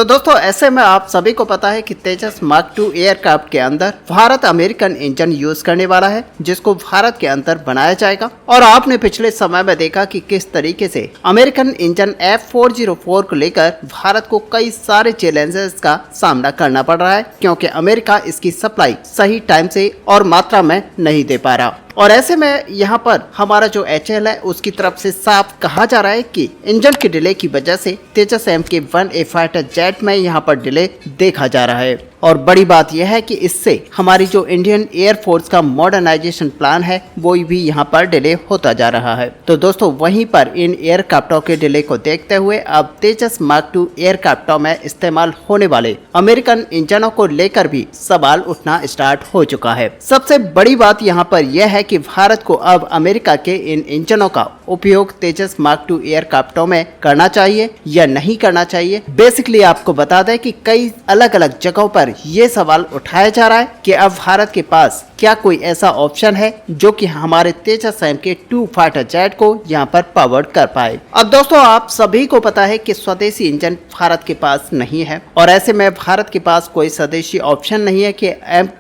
तो दोस्तों ऐसे में आप सभी को पता है कि तेजस मार्क 2 एयरक्राफ्ट के अंदर भारत अमेरिकन इंजन यूज करने वाला है, जिसको भारत के अंदर बनाया जाएगा। और आपने पिछले समय में देखा कि किस तरीके से अमेरिकन इंजन F404 को लेकर भारत को कई सारे चैलेंजेस का सामना करना पड़ रहा है, क्योंकि अमेरिका इसकी सप्लाई सही टाइम से और मात्रा में नहीं दे पा रहा। और ऐसे में यहाँ पर हमारा जो HAL है उसकी तरफ से साफ कहा जा रहा है कि इंजन के डिले की वजह से तेजस MK-1A फाइटर जेट में यहाँ पर डिले देखा जा रहा है। और बड़ी बात यह है कि इससे हमारी जो इंडियन एयरफोर्स का मॉडर्नाइजेशन प्लान है वो भी यहाँ पर डिले होता जा रहा है। तो दोस्तों वहीं पर इन एयरक्राफ्टों के डिले को देखते हुए अब तेजस मार्क 2 एयरक्राफ्टों में इस्तेमाल होने वाले अमेरिकन इंजनों को लेकर भी सवाल उठना स्टार्ट हो चुका है। सबसे बड़ी बात यहाँ पर यह है कि भारत को अब अमेरिका के इन इंजनों का उपयोग तेजस मार्क 2 एयरक्राफ्टों में करना चाहिए या नहीं करना चाहिए। बेसिकली आपको बता दें कि कई अलग अलग जगहों पर ये सवाल उठाया जा रहा है कि अब भारत के पास क्या कोई ऐसा ऑप्शन है जो कि हमारे तेजस MK-2 फाइटर जेट को यहाँ पर पावर्ड कर पाए। अब दोस्तों आप सभी को पता है कि स्वदेशी इंजन भारत के पास नहीं है, और ऐसे में भारत के पास कोई स्वदेशी ऑप्शन नहीं है कि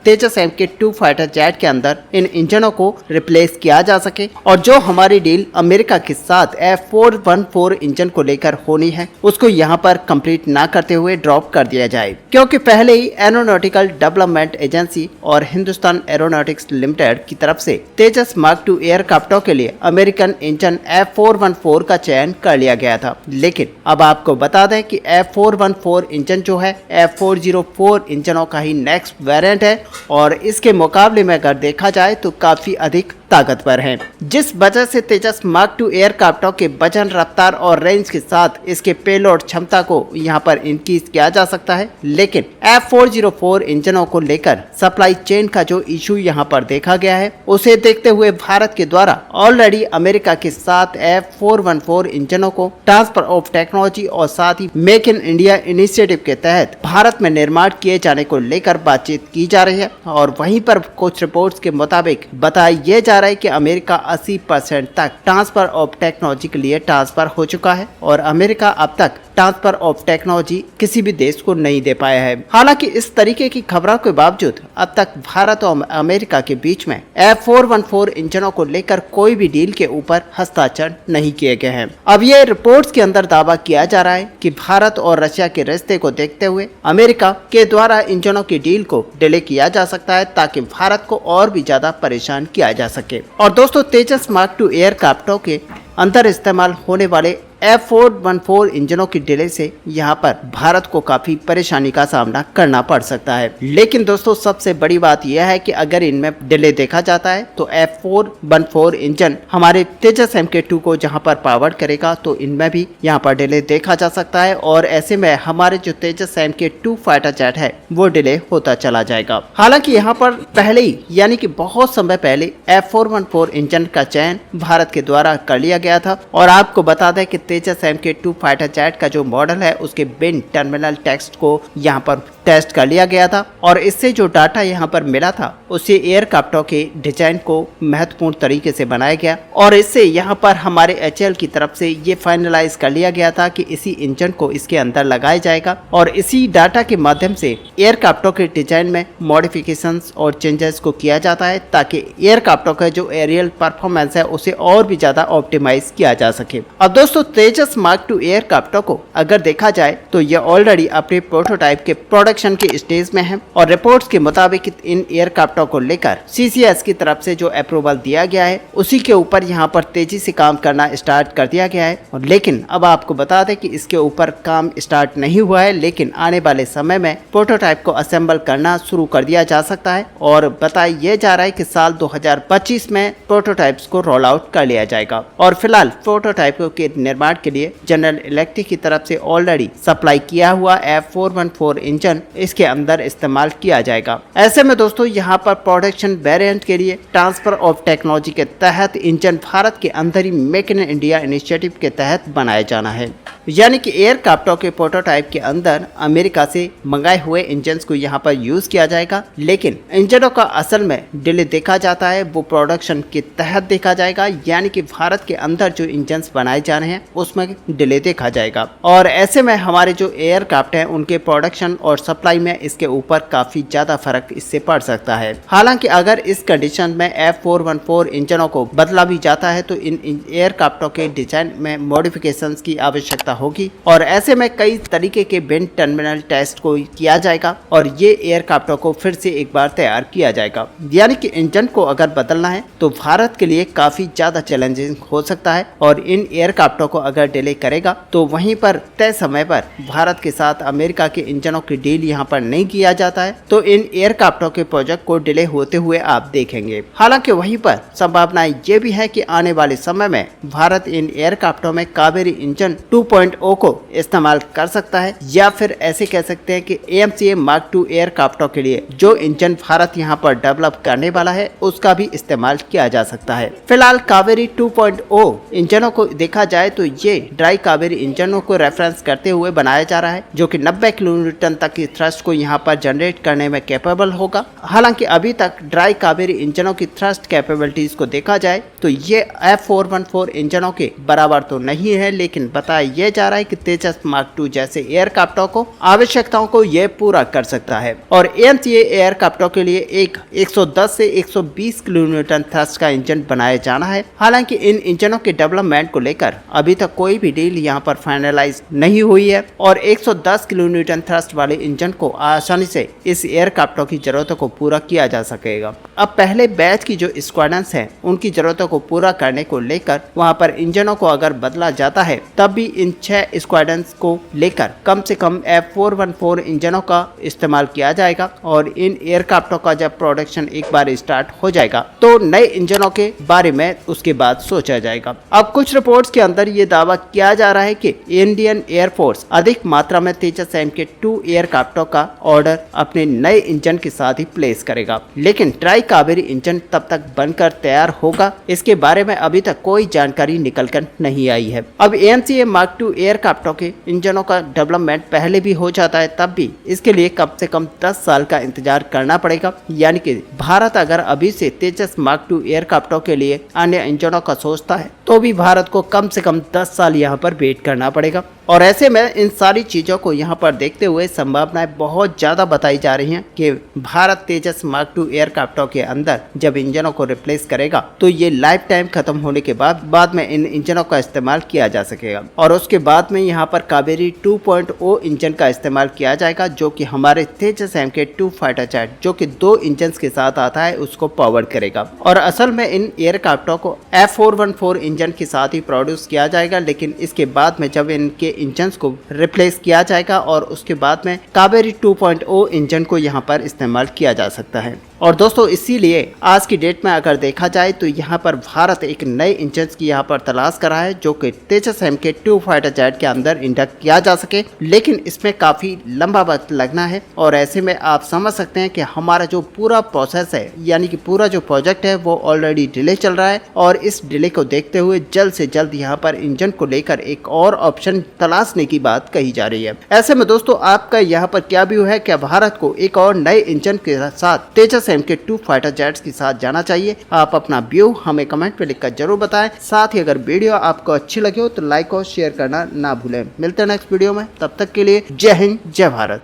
तेजस MK-2 फाइटर जेट के अंदर इन इंजनों को रिप्लेस किया जा सके। और जो हमारी डील अमेरिका के साथ F414 इंजन को लेकर होनी है उसको यहाँ पर कंप्लीट ना करते हुए ड्रॉप कर दिया जाए, क्योंकि पहले ही एरोनॉटिकल डेवलपमेंट एजेंसी और हिंदुस्तान एरोनॉटिक्स लिमिटेड की तरफ से तेजस मार्क 2 एयरक्राफ्टों के लिए अमेरिकन इंजन F414 का चयन कर लिया गया था। लेकिन अब आपको बता दें कि F414 इंजन जो है F404 इंजनों का ही नेक्स्ट वेरिएंट है, और इसके मुकाबले में अगर देखा जाए तो काफी अधिक ताकतवर है, जिस वजह से तेजस मार्क 2 एयरक्राफ्टों के वजन, रफ्तार और रेंज के साथ इसके पेलोड क्षमता को यहाँ पर इंक्रीज किया जा सकता है। लेकिन F404 इंजनों को लेकर सप्लाई चेन का जो इशू यहाँ पर देखा गया है उसे देखते हुए भारत के द्वारा ऑलरेडी अमेरिका के साथ F414 इंजनों को ट्रांसफर ऑफ टेक्नोलॉजी और साथ ही मेक इन इंडिया इनिशिएटिव के तहत भारत में निर्माण किए जाने को लेकर बातचीत की जा रही है। और वहीं पर कुछ रिपोर्ट्स के मुताबिक बताया यह जा रहा है कि अमेरिका 80% तक ट्रांसफर ऑफ टेक्नोलॉजी के लिए ट्रांसफर हो चुका है, और अमेरिका अब तक ट्रांसफर ऑफ टेक्नोलॉजी किसी भी देश को नहीं दे पाया है। हालांकि इस तरीके की खबरों के बावजूद अब तक भारत और अमेरिका के बीच में F414 इंजनों को लेकर कोई भी डील के ऊपर हस्ताक्षर नहीं किए गए हैं। अब ये रिपोर्ट्स के अंदर दावा किया जा रहा है कि भारत और रशिया के रिश्ते को देखते हुए अमेरिका के द्वारा इंजनों की डील को डिले किया जा सकता है, ताकि भारत को और भी ज्यादा परेशान किया जा सके। और दोस्तों तेजस मार्क 2 एयरक्राफ्टों के अंदर इस्तेमाल होने वाले F414 इंजनों की डिले से यहाँ पर भारत को काफी परेशानी का सामना करना पड़ सकता है। लेकिन दोस्तों सबसे बड़ी बात यह है कि अगर इनमें डिले देखा जाता है तो F414 इंजन हमारे तेजस MK-2 को जहाँ पर पावर करेगा, तो इनमें भी यहाँ पर डिले देखा जा सकता है। और ऐसे में हमारे जो तेजस MK-2 फाइटर जेट है वो डिले होता चला जाएगा। हालांकि यहाँ पर पहले ही यानी कि बहुत समय पहले F414 इंजन का चयन भारत के द्वारा कर लिया गया था। और आपको बता दें कि तेजस MK-2 फाइटर जेट का जो मॉडल है उसके विंड टर्मिनल टेक्स्ट को यहाँ पर टेस्ट कर लिया गया था, और इससे जो डाटा यहाँ पर मिला था उससे एयरक्राफ्टों के डिजाइन को महत्वपूर्ण तरीके से बनाया गया। और इससे यहाँ पर हमारे HAL की तरफ से ये फाइनलाइज कर लिया गया था कि इसी इंजन को इसके अंदर लगाया जाएगा, और इसी डाटा के माध्यम से एयरक्राफ्टों के डिजाइन में मॉडिफिकेशंस और चेंजेस को किया जाता है, ताकि एयरक्राफ्टों का जो एरियल परफॉर्मेंस है उसे और भी ज्यादा ऑप्टिमाइज किया जा सके। अब दोस्तों तेजस मार्क 2 एयरक्राफ्टों को अगर देखा जाए तो ये ऑलरेडी अपने प्रोटोटाइप के प्रोडक्शन के स्टेज में है, और रिपोर्ट्स के मुताबिक इन एयरक्राफ्टों को लेकर CCS की तरफ से जो अप्रूवल दिया गया है उसी के ऊपर यहाँ पर तेजी से काम करना स्टार्ट कर दिया गया है। और लेकिन अब आपको बता दें कि इसके ऊपर काम स्टार्ट नहीं हुआ है, लेकिन आने वाले समय में प्रोटोटाइप को असेंबल करना शुरू कर दिया जा सकता है। और बताया यह जा रहा है कि साल 2025 में प्रोटोटाइप्स को रोल आउट कर लिया जाएगा। और फिलहाल प्रोटोटाइप के निर्माण के लिए जनरल इलेक्ट्रिक की तरफ से ऑलरेडी सप्लाई किया हुआ F414 इंजन इसके अंदर इस्तेमाल किया जाएगा। ऐसे में दोस्तों यहाँ पर प्रोडक्शन वेरिएंट के लिए ट्रांसफर ऑफ टेक्नोलॉजी के तहत इंजन भारत के अंदर ही मेक इन इंडिया इनिशिएटिव के तहत बनाया जाना है, यानी कि एयरक्राफ्टों के प्रोटोटाइप के अंदर अमेरिका से मंगाए हुए इंजन को यहाँ पर यूज किया जाएगा, लेकिन इंजनों का असल में डिले देखा जाता है वो प्रोडक्शन के तहत देखा जाएगा, यानी कि भारत के अंदर जो इंजन बनाए जा रहे हैं उसमें डिले देखा जाएगा। और ऐसे में हमारे जो एयरक्राफ्ट हैं उनके प्रोडक्शन और सप्लाई में इसके ऊपर काफी ज्यादा फर्क इससे पड़ सकता है। हालांकि अगर इस कंडीशन में F414 इंजनों को बदला भी जाता है तो इन एयरक्राफ्टों के डिजाइन में मॉडिफिकेशंस की आवश्यकता होगी और ऐसे में कई तरीके के विंड टर्मिनल टेस्ट को किया जाएगा और ये एयरक्राफ्टों को फिर से एक बार तैयार किया जाएगा। यानी कि इंजन को अगर बदलना है तो भारत के लिए काफी ज्यादा चैलेंजिंग हो सकता है और इन एयरक्राफ्टों को अगर डिले करेगा तो वहीं पर तय समय पर भारत के साथ अमेरिका के इंजनों की डील यहाँ पर नहीं किया जाता है तो इन एयरक्राफ्टों के प्रोजेक्ट को डिले होते हुए आप देखेंगे। हालांकि वहीं पर संभावना ये भी है कि आने वाले समय में भारत इन एयरक्राफ्टों में कावेरी इंजन 2.0 को इस्तेमाल कर सकता है या फिर ऐसे कह सकते हैं कि AMCA Mark II एयरक्राफ्टों के लिए जो इंजन भारत यहाँ पर डेवलप करने वाला है उसका भी इस्तेमाल किया जा सकता है। फिलहाल कावेरी 2.0 इंजनों को देखा जाए तो ये ड्राई कावेरी इंजनों को रेफरेंस करते हुए बनाया जा रहा है जो कि 90 किलोन्यूटन तक की थ्रस्ट को यहाँ पर जनरेट करने में कैपेबल होगा। हालांकि अभी तक ड्राई कावेरी इंजनों की थ्रस्ट कैपेबिलिटीज को देखा जाए तो ये F414 इंजनों के बराबर तो नहीं है, लेकिन बताया यह जा रहा है कि तेजस मार्क II जैसे एयरक्राफ्टों को आवश्यकताओं को यह पूरा कर सकता है और AMCA एयरक्राफ्टों के लिए एक 110 से 120 किलोन्यूटन थ्रस्ट का इंजन बनाया जाना है। हालांकि इन इंजनों के डेवलपमेंट को लेकर अभी तक कोई भी डील यहाँ पर फाइनलाइज नहीं हुई है और 110 किलोन्यूटन थ्रस्ट वाले इंजन को आसानी से इस एयरक्राफ्टों की जरूरतों को पूरा किया जा सकेगा। अब पहले बैच की जो स्क्वाड्रन्स हैं उनकी जरूरतों को पूरा करने को लेकर वहां पर इंजनों को अगर बदला जाता है तब भी इन 6 स्क्वाड्रन्स को लेकर कम से कम F414 इंजनों का इस्तेमाल किया जाएगा और इन एयरक्राफ्टों का जब प्रोडक्शन एक बार स्टार्ट हो जाएगा तो नए इंजनों के बारे में उसके बाद सोचा जाएगा। अब कुछ रिपोर्ट्स के अंदर ये दावा किया जा रहा है कि इंडियन एयरफोर्स अधिक मात्रा में तेजस MK2 एयरक्राफ्टों का ऑर्डर अपने नए इंजन के साथ ही प्लेस करेगा, लेकिन ट्राई कावेरी इंजन तब तक बनकर तैयार होगा इसके बारे में अभी तक कोई जानकारी निकल कर नहीं आई है। अब AMCA Mark II एयरक्राफ्टों के इंजनों का डेवलपमेंट पहले भी हो जाता है तब भी इसके लिए कम से कम 10 साल का इंतजार करना पड़ेगा, यानी कि भारत अगर अभी से तेजस मार्क II एयरक्राफ्टों के लिए अन्य इंजनों का सोचता है तो भी भारत को कम से कम 10 साल यहाँ पर वेट करना पड़ेगा। और ऐसे में इन सारी चीज़ों को यहाँ पर देखते हुए संभावनाएं बहुत ज़्यादा बताई जा रही हैं कि भारत तेजस मार्क II एयरक्राफ्टों के अंदर जब इंजनों को रिप्लेस करेगा तो ये लाइफ टाइम खत्म होने के बाद में इन इंजनों का इस्तेमाल किया जा सकेगा और उसके बाद में यहाँ पर कावेरी 2.0 इंजन का इस्तेमाल किया जाएगा जो कि हमारे तेजस MK2 फाइटर जेट जो कि 2 इंजन के साथ आता है उसको पावर करेगा। और असल में इन एयरक्राफ्टों को F414 इंजन के साथ ही प्रोड्यूस किया जाएगा, लेकिन इसके बाद में जब इनके इंजन्स को रिप्लेस किया जाएगा और उसके बाद में कावेरी 2.0 इंजन को यहाँ पर इस्तेमाल किया जा सकता है। और दोस्तों इसीलिए आज की डेट में अगर देखा जाए तो यहाँ पर भारत एक नए इंजन की यहाँ पर तलाश कर रहा है जो कि तेजस MK2 फाइटर जेट के अंदर इंडक्ट किया जा सके, लेकिन इसमें काफ़ी लंबा वक्त लगना है और ऐसे में आप समझ सकते हैं कि हमारा जो पूरा प्रोसेस है यानी कि पूरा जो प्रोजेक्ट है वो ऑलरेडी डिले चल रहा है और इस डिले को देखते हुए जल्द से जल्द यहाँ पर इंजन को लेकर एक और ऑप्शन तलाशने की बात कही जा रही है। ऐसे में दोस्तों आपका यहाँ पर क्या व्यू है, क्या भारत को एक और नए इंजन के साथ तेजस MK2 फाइटर जेट्स के साथ जाना चाहिए? आप अपना व्यू हमें कमेंट पे लिखकर जरूर बताएं। साथ ही अगर वीडियो आपको अच्छी लगे हो तो लाइक और शेयर करना ना भूलें। मिलते हैं नेक्स्ट वीडियो में, तब तक के लिए जय हिंद जय भारत।